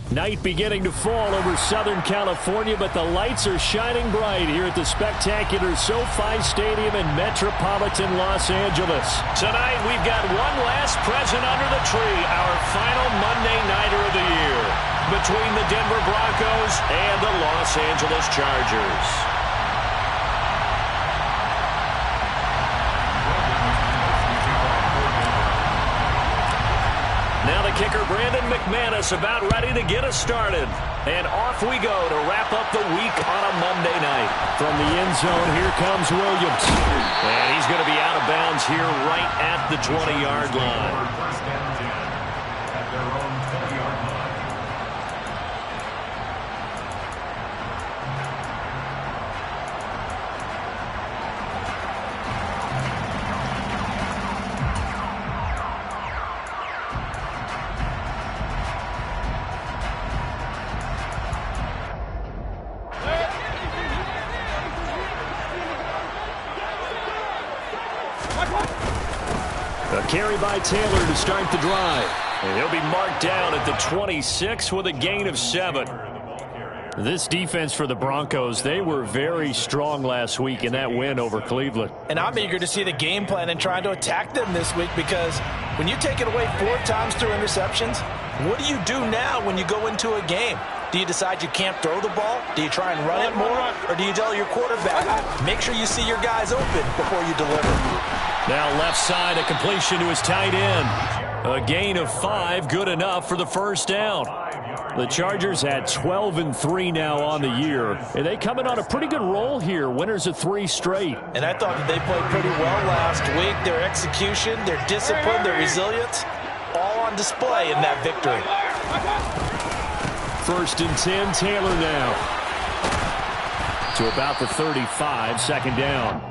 Night beginning to fall over Southern California, but the lights are shining bright here at the spectacular SoFi Stadium in metropolitan Los Angeles. Tonight, we've got one last present under the tree, our final Monday Nighter of the year, between the Denver Broncos and the Los Angeles Chargers. Now the kicker, Brandon McManus, about ready to get us started. And off we go to wrap up the week on a Monday night. From the end zone, here comes Williams. And he's going to be out of bounds here right at the 20-yard line. A carry by Taylor to start the drive. And he'll be marked down at the 26 with a gain of 7. This defense for the Broncos, they were very strong last week in that win over Cleveland. And I'm eager to see the game plan and trying to attack them this week, because when you take it away 4 times through interceptions, what do you do now when you go into a game? Do you decide you can't throw the ball? Do you try and run it more? Or do you tell your quarterback, make sure you see your guys open before you deliver? Now left side, a completion to his tight end. A gain of 5, good enough for the first down. The Chargers at 12-3 now on the year. And they come in on a pretty good roll here. Winners of 3 straight. And I thought that they played pretty well last week. Their execution, their discipline, their resilience, all on display in that victory. 1st and 10, Taylor now. To about the 35, second down.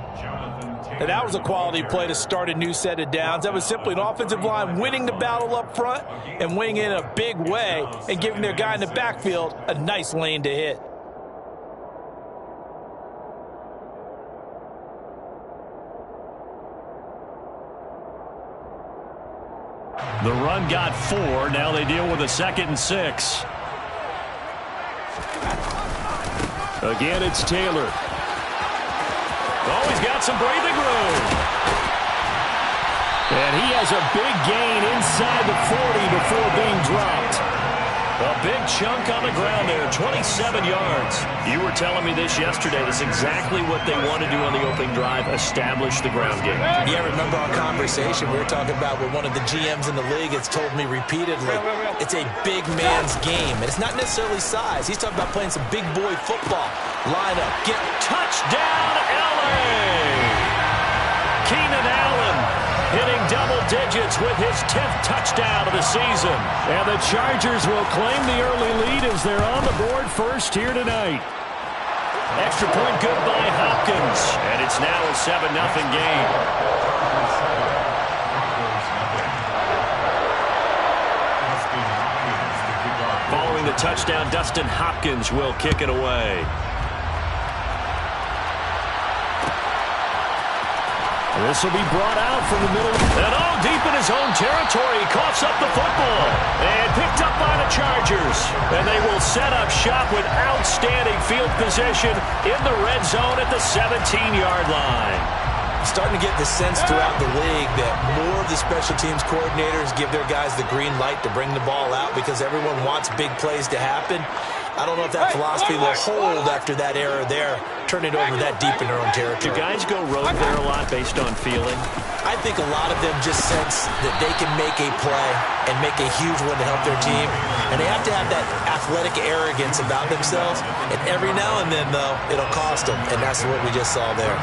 And that was a quality play to start a new set of downs. That was simply an offensive line winning the battle up front and winning in a big way and giving their guy in the backfield a nice lane to hit. The run got 4. Now they deal with a 2nd and 6. Again, it's Taylor. Oh, he's got some breathing room. And he has a big gain inside the 40 before being dropped. A big chunk on the ground there, 27 yards. You were telling me this yesterday. That's exactly what they want to do on the opening drive, establish the ground game. Yeah, remember our conversation? We were talking about what one of the GMs in the league has told me repeatedly. It's a big man's game. And it's not necessarily size. He's talking about playing some big boy football. Line up, get touchdown, LA! Keenan Allen hitting double digits with his 10th touchdown of the season. And the Chargers will claim the early lead as they're on the board first here tonight. Extra point good by Hopkins. And it's now a 7-0 game. Following the touchdown, Dustin Hopkins will kick it away. This will be brought out from the middle. And deep in his own territory. He coughs up the football. And picked up by the Chargers. And they will set up shop with outstanding field position in the red zone at the 17-yard line. Starting to get the sense throughout the league that more of the special teams coordinators give their guys the green light to bring the ball out because everyone wants big plays to happen. I don't know if that philosophy will hold after that error there, turning it over that deep in their own territory. Do guys go rogue there a lot based on feeling? I think a lot of them just sense that they can make a play and make a huge one to help their team. And they have to have that athletic arrogance about themselves. And every now and then, though, it'll cost them. And that's what we just saw there.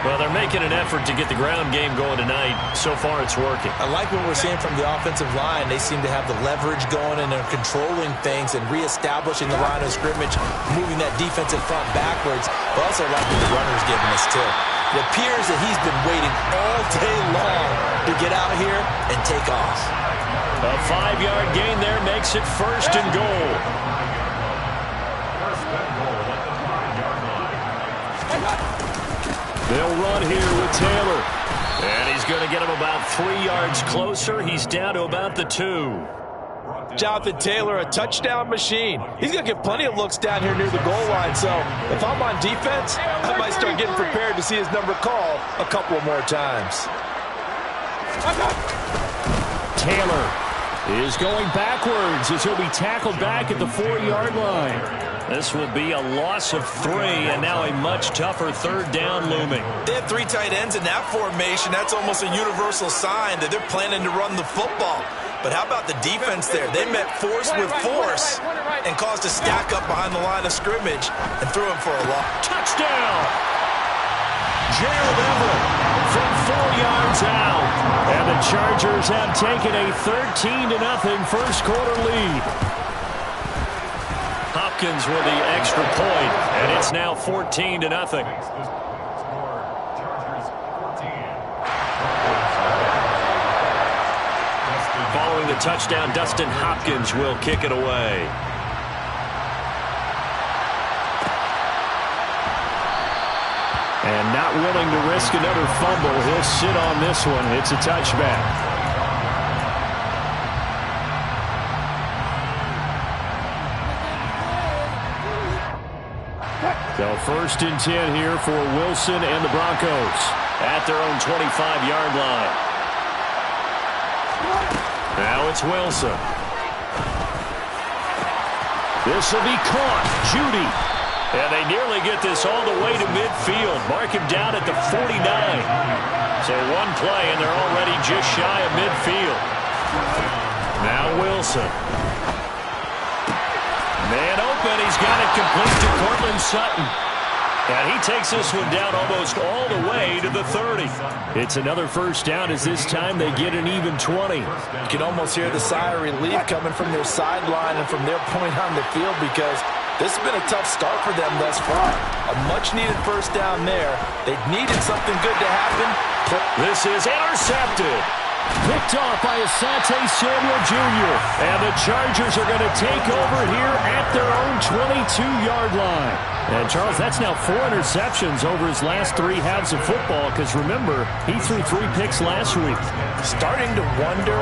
Well, they're making an effort to get the ground game going tonight. So far, it's working. I like what we're seeing from the offensive line. They seem to have the leverage going, and they're controlling things and reestablishing the line of scrimmage, moving that defensive front backwards. But also like what the runner's giving us, too. It appears that he's been waiting all day long to get out here and take off. A 5-yard gain there makes it 1st and goal. They'll run here with Taylor. And he's going to get him about 3 yards closer. He's down to about the 2. Jonathan Taylor, a touchdown machine. He's going to get plenty of looks down here near the goal line. So if I'm on defense, I might start getting prepared to see his number called a couple more times. Taylor is going backwards as he'll be tackled back at the 4-yard line. This will be a loss of 3, and now a much tougher third down looming. They have 3 tight ends in that formation. That's almost a universal sign that they're planning to run the football. But how about the defense there? They met force with force and caused a stack up behind the line of scrimmage and threw him for a loss. Touchdown! Gerald Everett from 4 yards out. And the Chargers have taken a 13-0 first quarter lead. Hopkins with the extra point, and it's now 14-0. Following the touchdown, Dustin Hopkins will kick it away. And not willing to risk another fumble, he'll sit on this one. It's a touchback. So 1st and 10 here for Wilson and the Broncos at their own 25-yard line. Now it's Wilson. This will be caught. Judy. And they nearly get this all the way to midfield. Mark him down at the 49. So one play, and they're already just shy of midfield. Now Wilson. Man open. He's got it complete to Cortland Sutton. And he takes this one down almost all the way to the 30. It's another first down as this time they get an even 20. You can almost hear the sigh of relief coming from their sideline and from their point on the field because this has been a tough start for them thus far. A much-needed first down there. They needed something good to happen. This is intercepted. Picked off by Asante Samuel Jr. And the Chargers are going to take over here at their own 22-yard line. And, Charles, that's now 4 interceptions over his last 3 halves of football because, remember, he threw 3 picks last week. Starting to wonder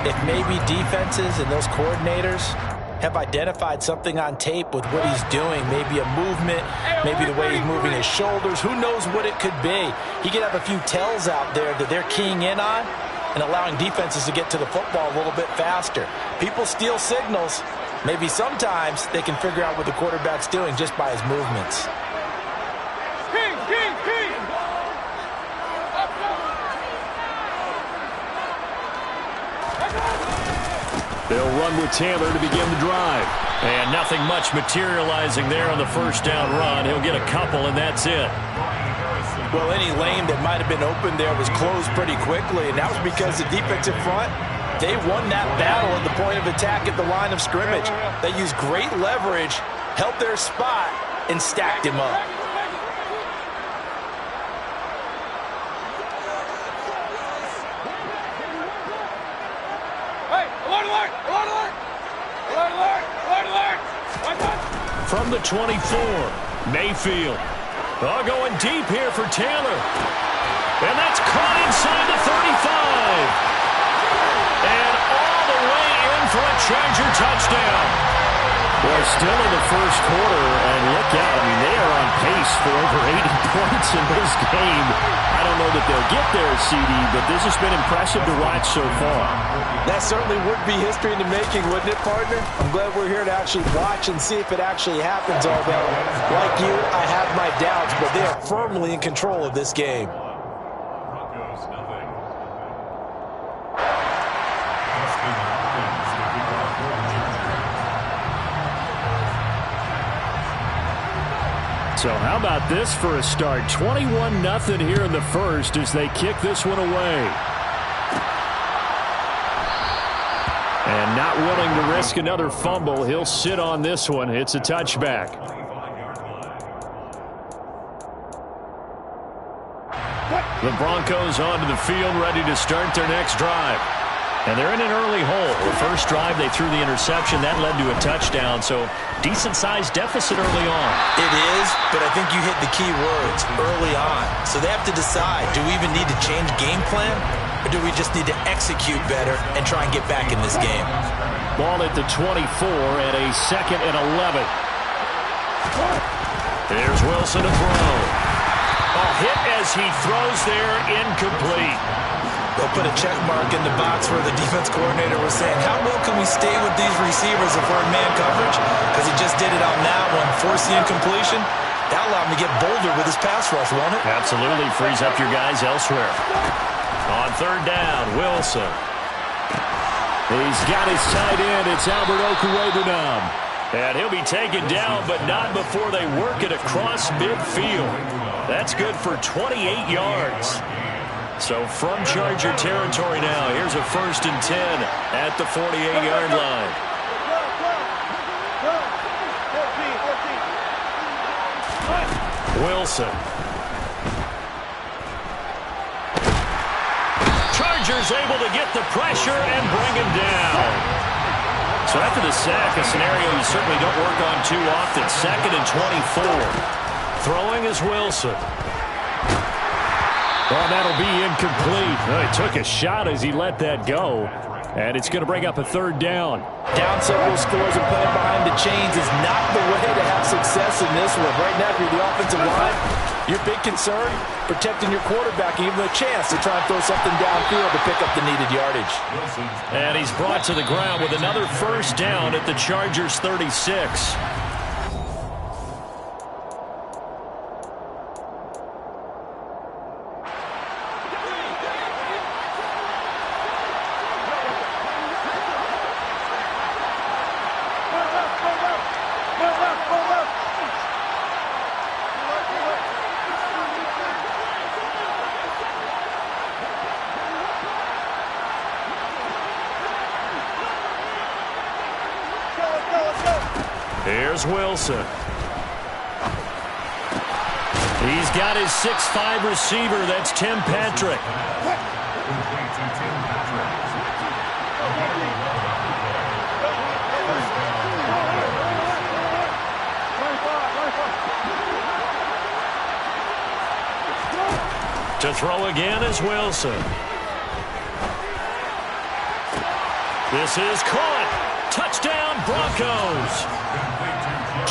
if maybe defenses and those coordinators have identified something on tape with what he's doing. Maybe a movement, maybe the way he's moving his shoulders. Who knows what it could be? He could have a few tells out there that they're keying in on and allowing defenses to get to the football a little bit faster. People steal signals. Maybe sometimes they can figure out what the quarterback's doing just by his movements. They'll run with Taylor to begin the drive. And nothing much materializing there on the first down run. He'll get a couple, and that's it. Well, any lane that might have been open there was closed pretty quickly, and that was because the defensive front, they won that battle at the point of attack at the line of scrimmage. They used great leverage, held their spot, and stacked him up. From the 24, Mayfield. Oh, going deep here for Taylor. And that's caught inside the 35. And all the way in for a Charger touchdown. Well, still in the first quarter, and look out. I mean, they are on pace for over 80 points in this game. I don't know that they'll get there, CD, but this has been impressive to watch so far. That certainly would be history in the making, wouldn't it, partner? I'm glad we're here to actually watch and see if it actually happens, although, like you, I have my doubts, but they are firmly in control of this game. So how about this for a start? 21-0 here in the first as they kick this one away. And not willing to risk another fumble, he'll sit on this one. It's a touchback. The Broncos onto the field, ready to start their next drive. And they're in an early hole. The first drive, they threw the interception. That led to a touchdown, so decent-sized deficit early on. It is, but I think you hit the key words, early on. So they have to decide, do we even need to change game plan? or do we just need to execute better and try and get back in this game? Ball at the 24 and a 2nd and 11. Here's Wilson to throw. A hit as he throws there, incomplete. They'll put a check mark in the box where the defense coordinator was saying, how well can we stay with these receivers if we're in man coverage? Because he just did it on that one, force the incompletion. That allowed him to get bolder with his pass rush, won't it? Absolutely, frees up your guys elsewhere. On 3rd down, Wilson. He's got his tight end. It's Albert Okwuegbunam. And he'll be taken down, but not before they work it across midfield. That's good for 28 yards. So from Charger territory now, here's a 1st and 10 at the 48-yard line. Wilson. Chargers able to get the pressure and bring him down. So after the sack, a scenario you certainly don't work on too often. 2nd and 24. Throwing is Wilson. Well, that'll be incomplete. Well, he took a shot as he let that go. And it's going to bring up a 3rd down. Down several scores and playing behind the chains is not the way to have success in this one. Right now, if you're the offensive line, your big concern, protecting your quarterback and giving him a chance to try and throw something downfield to pick up the needed yardage. And he's brought to the ground with another 1st down at the Chargers' 36. Here's Wilson. He's got his 6'5" receiver. That's Tim Patrick. To throw again is Wilson. This is caught. Touchdown, Broncos.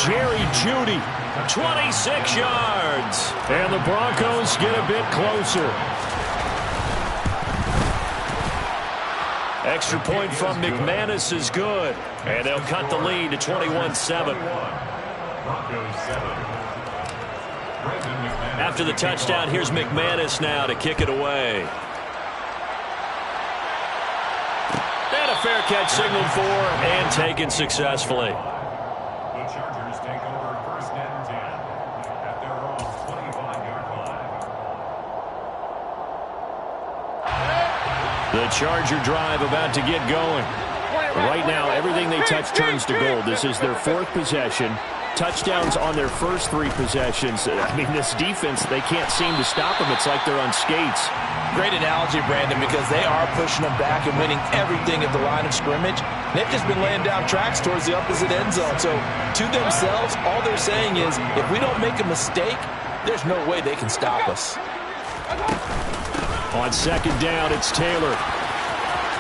Jerry Jeudy, 26 yards. and the Broncos get a bit closer. Extra point from McManus is good. And they'll cut the lead to 21-7. After the touchdown, here's McManus now to kick it away. And a fair catch signaled for and taken successfully. The Chargers take over 1st and 10 at their own 25-yard line. The Charger drive about to get going. Right now, everything they touch turns to gold. This is their 4th possession. Touchdowns on their first 3 possessions. I mean, this defense, they can't seem to stop them. It's like they're on skates. Great analogy, Brandon, because they are pushing them back and winning everything at the line of scrimmage. They've just been laying down tracks towards the opposite end zone. So to themselves, all they're saying is, if we don't make a mistake, there's no way they can stop us. On 2nd down, it's Taylor.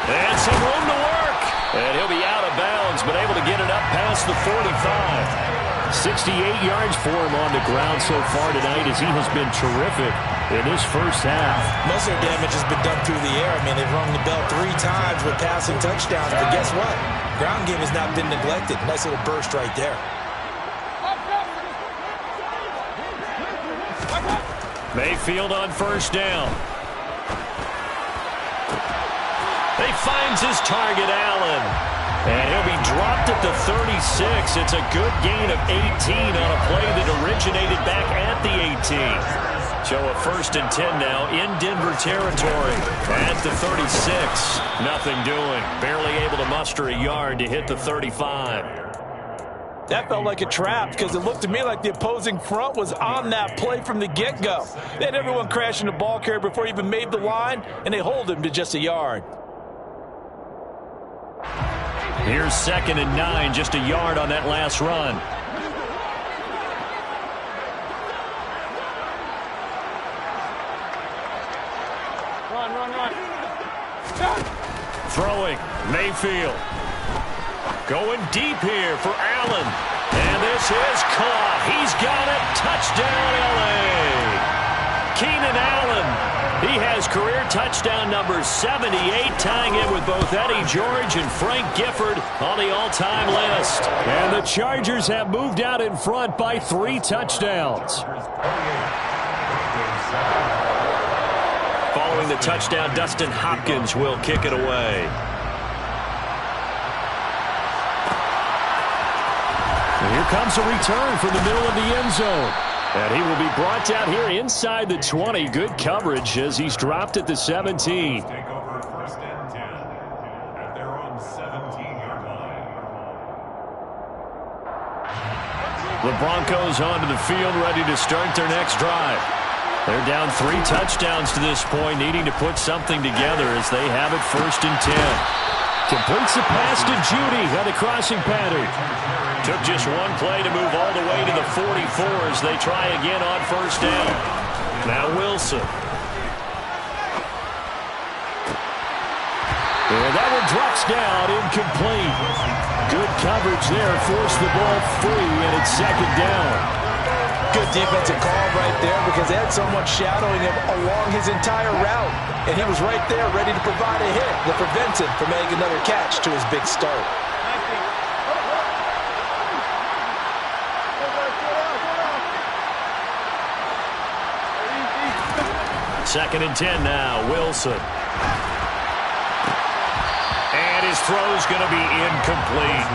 And some room to work. And he'll be out of bounds, but able to get it up past the 45. 68 yards for him on the ground so far tonight as he has been terrific in this first half. Most of their damage has been done through the air. I mean, they've rung the bell 3 times with passing touchdowns, but guess what? Ground game has not been neglected. Nice little burst right there. Mayfield on 1st down. He finds his target, Allen. And he'll be dropped at the 36. It's a good gain of 18 on a play that originated back at the 18. So a 1st and 10 now in Denver territory at the 36. Nothing doing. Barely able to muster a yard to hit the 35. That felt like a trap because it looked to me like the opposing front was on that play from the get-go. They had everyone crashing the ball carrier before he even made the line, and they hold him to just a yard. Here's 2nd and 9, just a yard on that last run. Run. Throwing, Mayfield. Going deep here for Allen. And this is caught. He's got it. Touchdown, L.A. Keenan Allen. He has career touchdown number 78, tying in with both Eddie George and Frank Gifford on the all-time list. And the Chargers have moved out in front by 3 touchdowns. Following the touchdown, Dustin Hopkins will kick it away. And here comes a return from the middle of the end zone. And he will be brought down here inside the 20. Good coverage as he's dropped at the 17. Take over first and 10 at their own 17-yard line. The Broncos onto the field, ready to start their next drive. They're down 3 touchdowns to this point, needing to put something together as they have it first and 10. Completes the pass to Judy on the crossing pattern. Took just one play to move all the way to the 44 as they try again on first down. Now Wilson. And that one drops down, incomplete. Good coverage there, forced the ball free, and it's second down. Good defensive call right there because they had someone shadowing him along his entire route. And he was right there ready to provide a hit that prevents him from making another catch to his big start. Second and 10 now, Wilson. And his throw's going to be incomplete.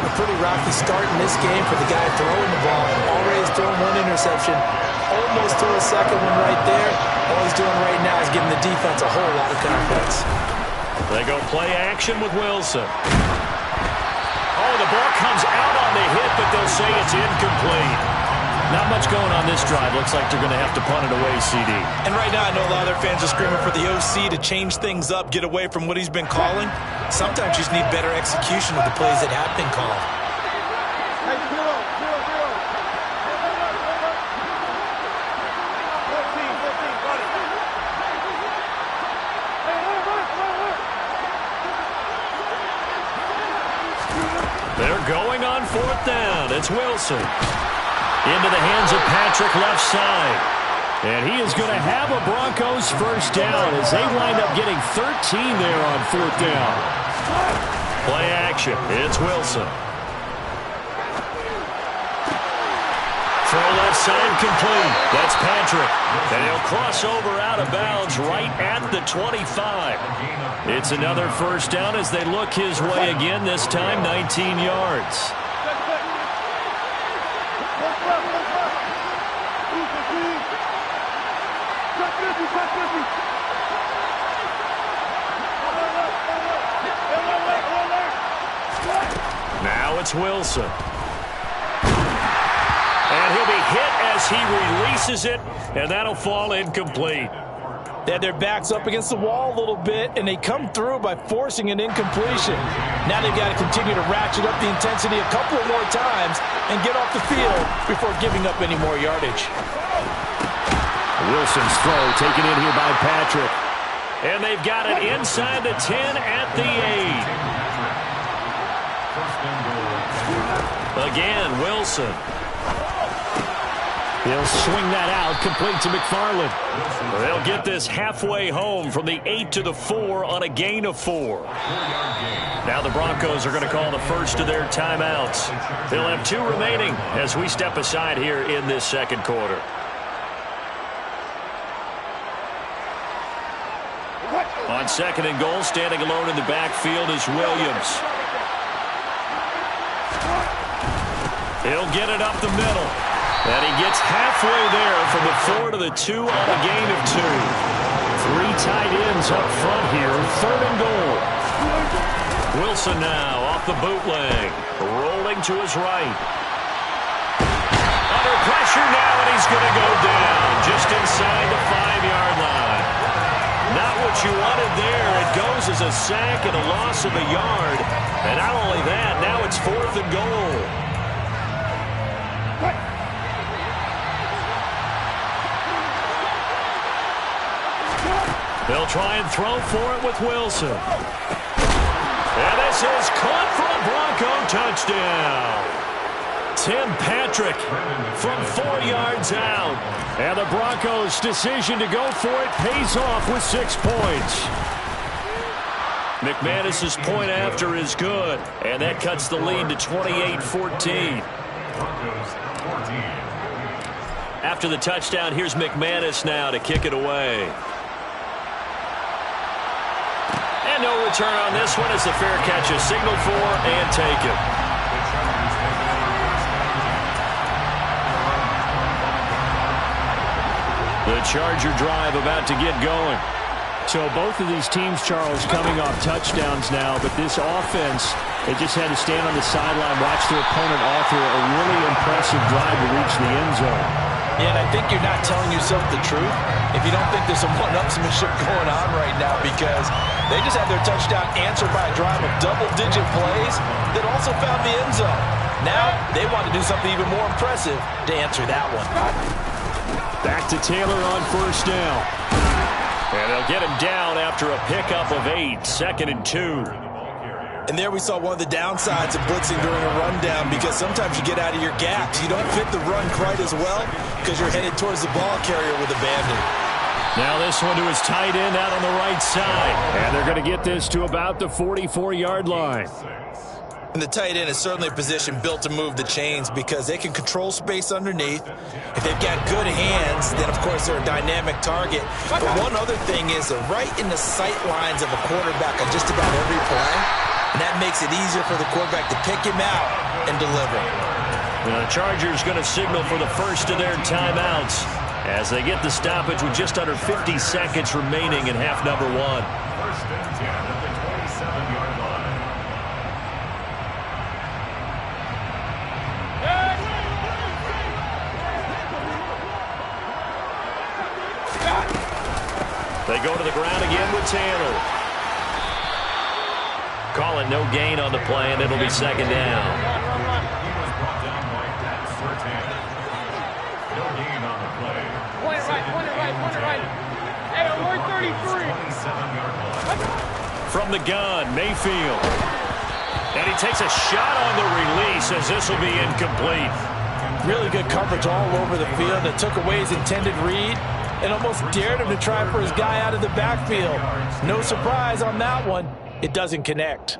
A pretty rocky start in this game for the guy throwing the ball. Already has thrown 1 interception. Almost threw a second one right there. All he's doing right now is giving the defense a whole lot of confidence. They go play action with Wilson. Oh, the ball comes out on the hit, but they'll say it's incomplete. Not much going on this drive. Looks like they're going to have to punt it away, CD. And right now, I know a lot of their fans are screaming for the OC to change things up, get away from what he's been calling. Sometimes you just need better execution of the plays that have been called. They're going on fourth down. It's Wilson. Into the hands of Patrick, left side. And he is going to have a Broncos first down as they wind up getting 13 there on fourth down. Play action. It's Wilson. Throw left side complete. That's Patrick. And he'll cross over out of bounds right at the 25. It's another first down as they look his way again, this time 19 yards. Now it's Wilson. And he'll be hit as he releases it, and that'll fall incomplete. They had their backs up against the wall a little bit, and they come through by forcing an incompletion. Now they've got to continue to ratchet up the intensity a couple more times and get off the field before giving up any more yardage. Wilson's throw taken in here by Patrick. And they've got it inside the 10 at the 8. Again, Wilson. He'll swing that out, complete to McFarland. They'll get this halfway home from the 8 to the 4 on a gain of 4. Now the Broncos are going to call the first of their timeouts. They'll have 2 remaining as we step aside here in this second quarter. On second and goal, standing alone in the backfield is Williams. He'll get it up the middle. And he gets halfway there from the 4 to the 2 on a gain of 2. 3 tight ends up front here. Third and goal. Wilson now off the bootleg. Rolling to his right. Under pressure now, and he's going to go down just inside the 5-yard line. Not what you wanted there. It goes as a sack and a loss of a yard. And not only that, now it's 4th and goal. They'll try and throw for it with Wilson. And this is caught for a Bronco touchdown. Tim Patrick from 4 yards out. And the Broncos' decision to go for it pays off with 6 points. McManus's point after is good, and that cuts the lead to 28-14. After the touchdown, here's McManus now to kick it away. And no return on this one as the fair catch is signaled for and taken. The Charger drive about to get going. So both of these teams, Charles, coming off touchdowns now, but this offense, they just had to stand on the sideline, watch their opponent author a really impressive drive to reach the end zone. Yeah, and I think you're not telling yourself the truth if you don't think there's some one-upsmanship going on right now, because they just had their touchdown answered by a drive of double-digit plays that also found the end zone. Now they want to do something even more impressive to answer that one. Back to Taylor on first down. And they'll get him down after a pickup of 8, 2nd and 2. And there we saw one of the downsides of blitzing during a rundown, because sometimes you get out of your gaps. You don't fit the run quite as well because you're headed towards the ball carrier with abandon. Now this one to his tight end out on the right side. And they're going to get this to about the 44-yard line. And the tight end is certainly a position built to move the chains because they can control space underneath. If they've got good hands, then of course they're a dynamic target. But one other thing is they're right in the sight lines of a quarterback on just about every play. And that makes it easier for the quarterback to pick him out and deliver. The Chargers going to signal for the first of their timeouts as they get the stoppage with just under 50 seconds remaining in half number 1. First and 10 at the 27-yard line. They go to the ground again with Taylor. Calling no gain on the play, and it'll be 2nd down. He was brought down by Pat Surtain. No gain on the play. Point it right. Hey, we're 33. 27-yard line. From the gun, Mayfield. And he takes a shot on the release as this will be incomplete. Really good coverage all over the field that took away his intended read and almost dared him to try for his guy out of the backfield. No surprise on that one. It doesn't connect.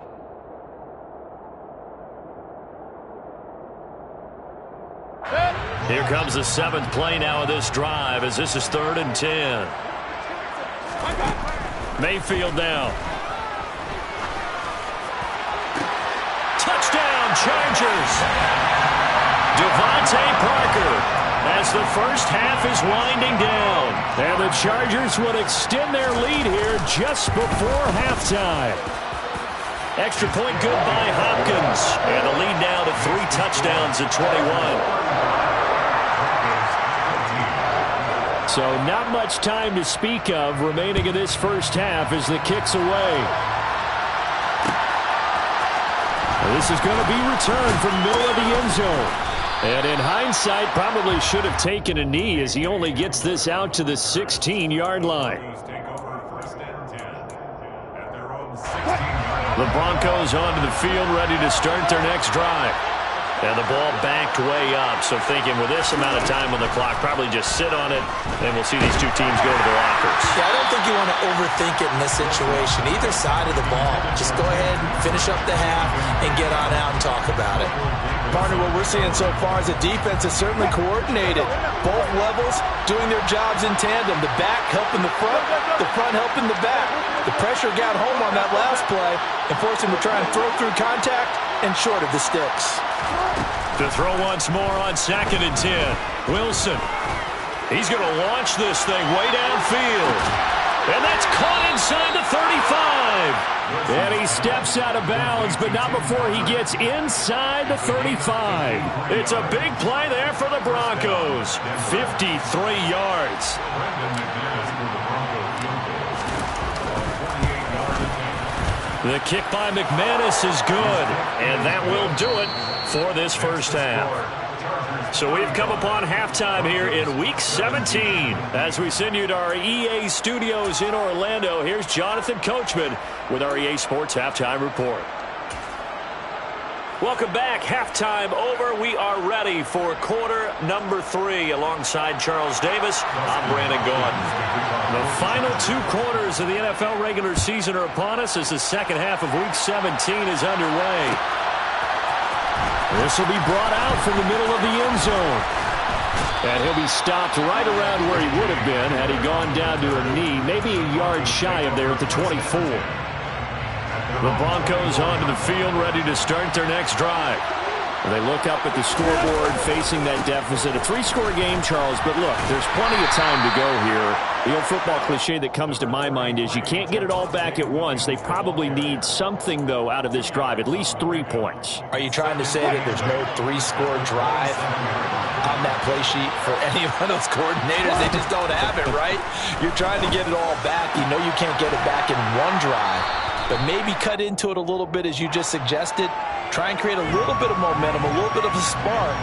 Here comes the 7th play now of this drive as this is 3rd and 10. Mayfield now. Touchdown, Chargers. Devontae Parker as the first half is winding down. And the Chargers would extend their lead here just before halftime. Extra point good by Hopkins. And the lead now to 3 touchdowns at 21. So not much time to speak of remaining in this first half as the kick's away. This is going to be returned from the middle of the end zone. And in hindsight, probably should have taken a knee as he only gets this out to the 16-yard line. The Broncos onto the field, ready to start their next drive. And the ball backed way up, so thinking with this amount of time on the clock, probably just sit on it, and we'll see these two teams go to the lockers. Yeah, I don't think you want to overthink it in this situation. Either side of the ball. Just go ahead and finish up the half and get on out and talk about it. Partner, what we're seeing so far is the defense is certainly coordinated. Both levels doing their jobs in tandem. The back helping the front helping the back. The pressure got home on that last play and forced him to try and throw through contact and short of the sticks. To throw once more on 2nd and 10. Wilson. He's going to launch this thing way downfield. And that's caught inside the 35. And he steps out of bounds, but not before he gets inside the 35. It's a big play there for the Broncos. 53 yards. The kick by McManus is good, and that will do it for this first half. So we've come upon halftime here in Week 17. As we send you to our EA studios in Orlando, here's Jonathan Coachman with our EA Sports Halftime Report. Welcome back. Halftime over. We are ready for quarter number 3. Alongside Charles Davis, I'm Brandon Gaudin. The final 2 quarters of the NFL regular season are upon us as the second half of Week 17 is underway. This will be brought out from the middle of the end zone. And he'll be stopped right around where he would have been had he gone down to a knee, maybe a yard shy of there at the 24. The Broncos onto the field, ready to start their next drive. They look up at the scoreboard, facing that deficit. A 3-score game, Charles, but look, there's plenty of time to go here. The old football cliche that comes to my mind is you can't get it all back at once. They probably need something, though, out of this drive, at least 3 points. Are you trying to say that there's no 3-score drive on that play sheet for any of those coordinators? They just don't have it, right? You're trying to get it all back. You know you can't get it back in one drive. But maybe cut into it a little bit as you just suggested. Try and create a little bit of momentum, a little bit of a spark,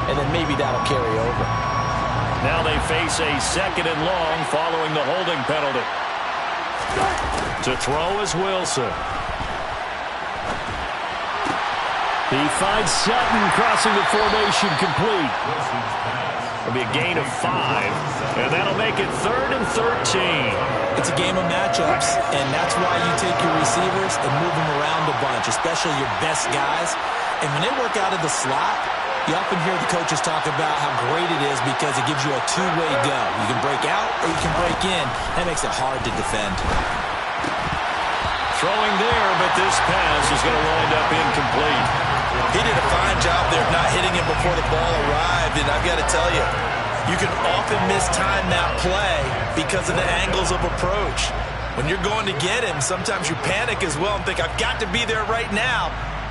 and then maybe that'll carry over. Now they face a 2nd and long following the holding penalty. To throw is Wilson. He finds Sutton crossing the formation complete. It'll be a gain of 5, and that'll make it 3rd and 13. It's a game of matchups, and that's why you take your receivers and move them around a bunch, especially your best guys. And when they work out of the slot, you often hear the coaches talk about how great it is because it gives you a 2-way go. You can break out or you can break in. That makes it hard to defend. Throwing there, but this pass is going to wind up incomplete. He did a fine job there of not hitting him before the ball arrived, and I've got to tell you, you can often mistime that play because of the angles of approach. When you're going to get him, sometimes you panic as well and think, I've got to be there right now.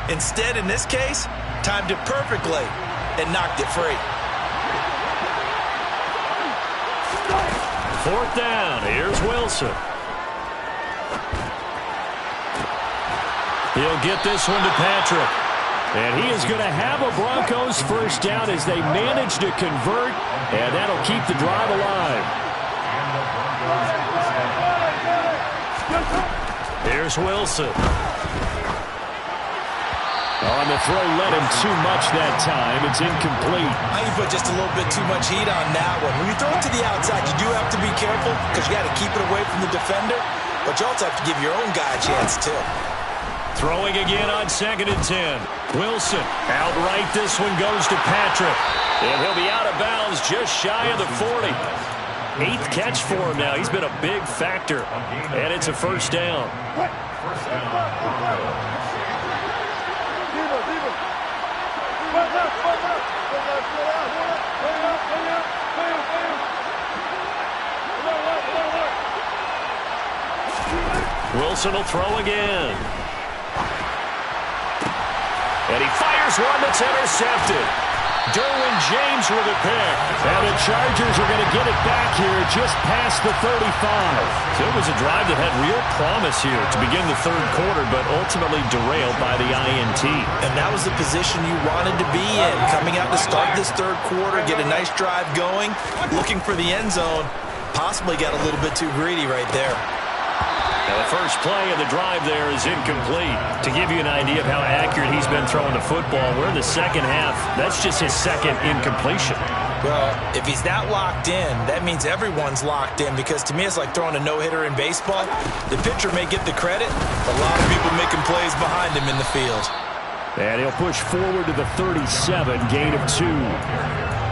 Instead, in this case, timed it perfectly and knocked it free. 4th down. Here's Wilson. He'll get this one to Patrick. And he is going to have a Broncos first down as they manage to convert, and that'll keep the drive alive. Here's Wilson. On the throw, let him too much that time. It's incomplete. I think you put just a little bit too much heat on that one. When you throw it to the outside, you do have to be careful because you got to keep it away from the defender, but you also have to give your own guy a chance too. Throwing again on 2nd and 10. Wilson. Outright, this one goes to Patrick. And he'll be out of bounds just shy of the 40. 8th catch for him now. He's been a big factor. And it's a first down. Wilson will throw again. And he fires one that's intercepted. Derwin James with a pick. And the Chargers are going to get it back here just past the 35. So it was a drive that had real promise here to begin the 3rd quarter, but ultimately derailed by the INT. And that was the position you wanted to be in. Coming out to start this 3rd quarter, get a nice drive going, looking for the end zone. Possibly got a little bit too greedy right there. Now the first play of the drive there is incomplete. To give you an idea of how accurate he's been throwing the football, we're in the second half. That's just his 2nd incompletion. Well, if he's not locked in, that means everyone's locked in because to me it's like throwing a no-hitter in baseball. The pitcher may get the credit, but a lot of people making plays behind him in the field. And he'll push forward to the 37, gain of 2.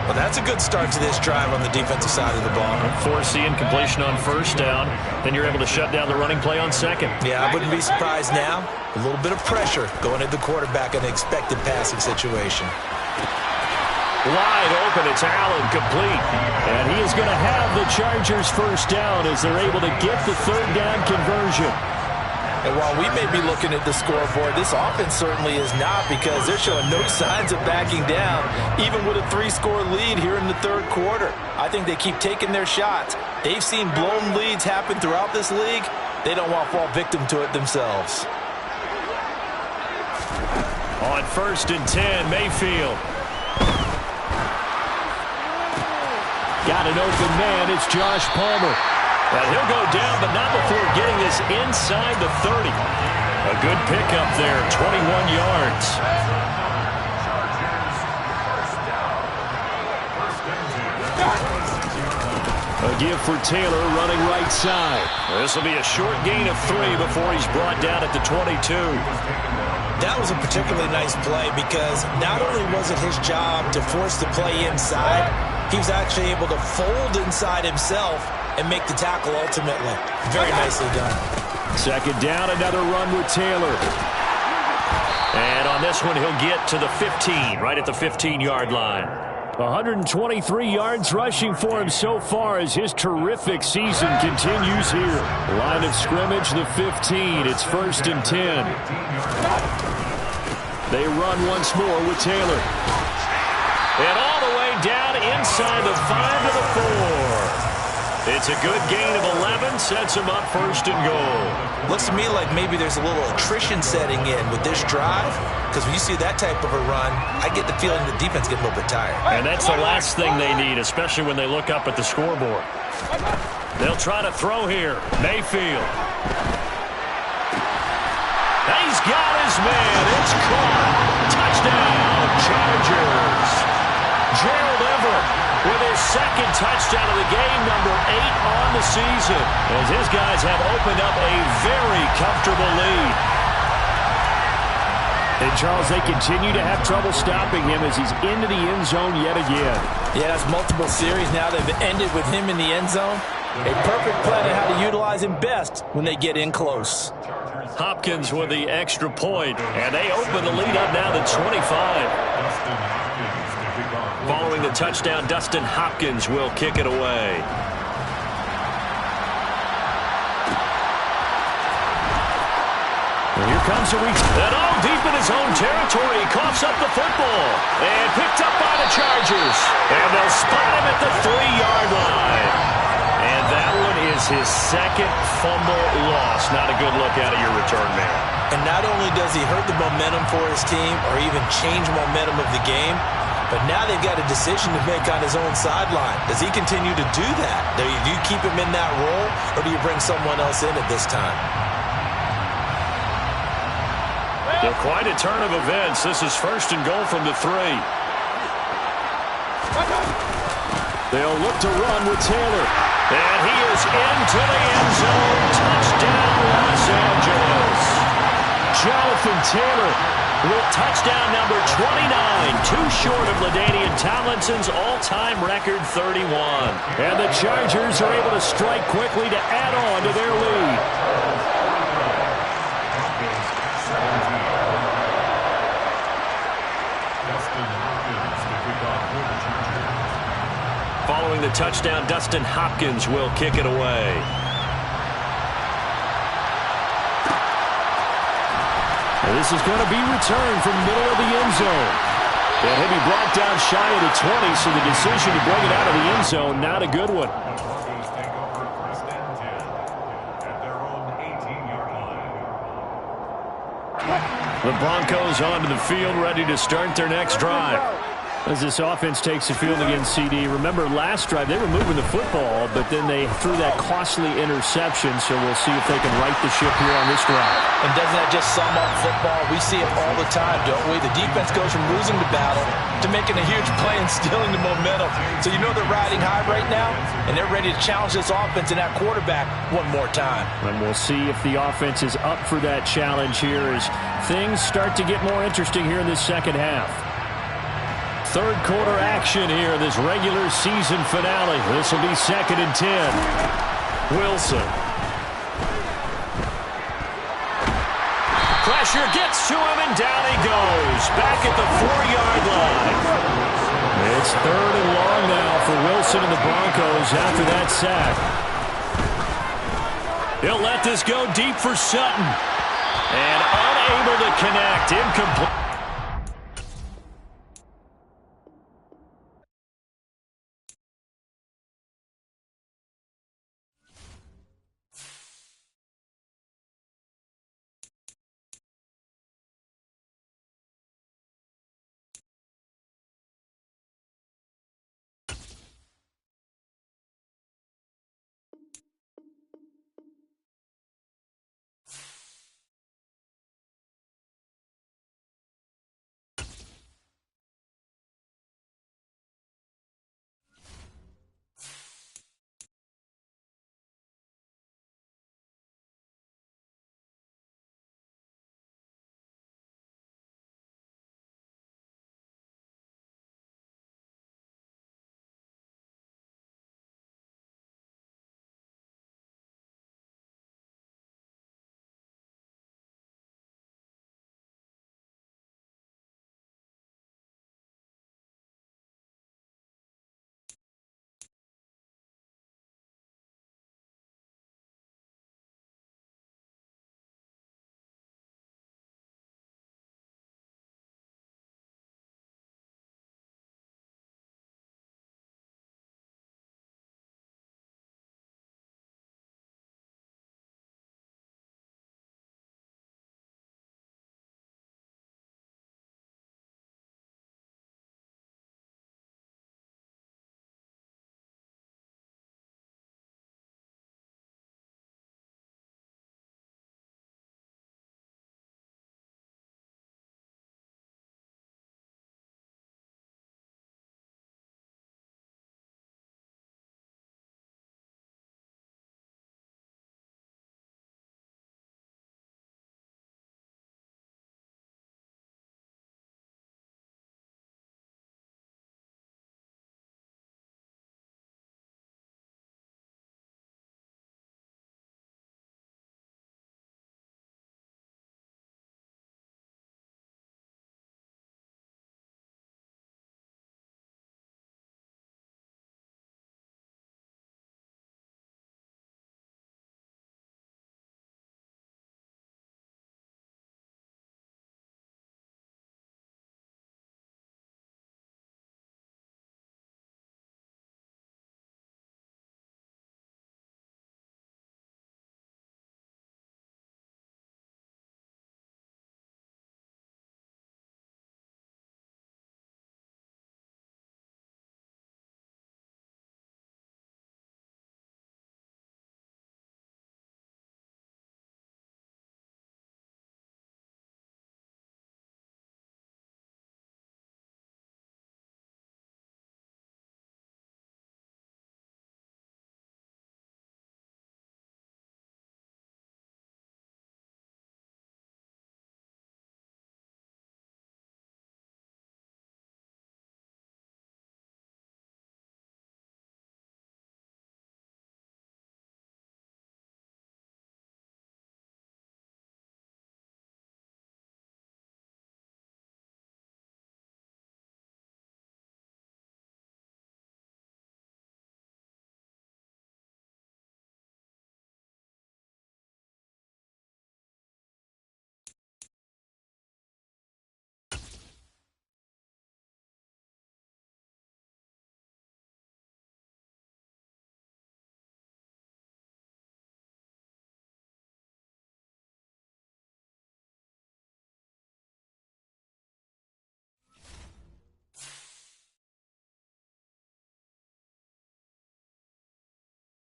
Well, that's a good start to this drive on the defensive side of the ball. Force the incompletion on 1st down. Then you're able to shut down the running play on 2nd. Yeah, I wouldn't be surprised now. A little bit of pressure going at the quarterback in an expected passing situation. Wide open, it's Allen, complete. And he is going to have the Chargers first down as they're able to get the 3rd down conversion. And while we may be looking at the scoreboard, this offense certainly is not because they're showing no signs of backing down, even with a 3-score lead here in the 3rd quarter. I think they keep taking their shots. They've seen blown leads happen throughout this league. They don't want to fall victim to it themselves. On 1st and 10, Mayfield. Got an open man. It's Josh Palmer. And he'll go down, but not before getting this inside the 30. A good pickup there, 21 yards. A give for Taylor running right side. This will be a short gain of 3 before he's brought down at the 22. That was a particularly nice play because not only was it his job to force the play inside, he was actually able to fold inside himself and make the tackle ultimately. Very nicely done. Second down, another run with Taylor. And on this one, he'll get to the 15, right at the 15-yard line. 123 yards rushing for him so far as his terrific season continues here. Line of scrimmage, the 15. It's 1st and 10. They run once more with Taylor. And all the way down inside the 5 to the 4. It's a good gain of 11, sets him up 1st and goal. Looks to me like maybe there's a little attrition setting in with this drive, because when you see that type of a run, I get the feeling the defense gets a little bit tired. And that's the last thing they need, especially when they look up at the scoreboard. They'll try to throw here. Mayfield. He's got his man. It's caught. Touchdown, Chargers. Gerald Everett with his second touchdown of the game, number 8 on the season, as his guys have opened up a very comfortable lead. And, Charles, they continue to have trouble stopping him as he's into the end zone yet again. Yeah, that's multiple series now they've ended with him in the end zone. A perfect plan on how to utilize him best when they get in close. Hopkins with the extra point, and they open the lead up now to 25. Following the touchdown, Dustin Hopkins will kick it away. And here comes a reach. And all deep in his own territory, he coughs up the football. And picked up by the Chargers. And they'll spot him at the 3-yard line. And that one is his second fumble loss. Not a good look out of your return man. And not only does he hurt the momentum for his team or even change momentum of the game, but now they've got a decision to make on his own sideline. Does he continue to do that? Do you keep him in that role, or do you bring someone else in at this time? Well, quite a turn of events. This is 1st and goal from the 3. They'll look to run with Taylor. And he is into the end zone. Touchdown, Los Angeles. Jonathan Taylor with touchdown number 29, too short of LaDainian Tomlinson's all-time record 31. And the Chargers are able to strike quickly to add on to their lead. Following the touchdown, Dustin Hopkins will kick it away. This is going to be returned from the middle of the end zone. And he'll be brought down shy of the 20, so the decision to bring it out of the end zone, not a good one. Broncos take over 1st and 10 at their own 18-yard line. The Broncos onto the field, ready to start their next drive. As this offense takes the field against CD, remember last drive they were moving the football, but then they threw that costly interception, so we'll see if they can right the ship here on this drive. And doesn't that just sum up football? We see it all the time, don't we? The defense goes from losing the battle to making a huge play and stealing the momentum. So you know they're riding high right now, and they're ready to challenge this offense and that quarterback one more time. And we'll see if the offense is up for that challenge here as things start to get more interesting here in this second half. Third quarter action here in this regular season finale. This will be 2nd and 10. Wilson. Pressure gets to him, and down he goes. Back at the 4-yard line. It's 3rd and long now for Wilson and the Broncos after that sack. He'll let this go deep for Sutton. And unable to connect. Incomplete.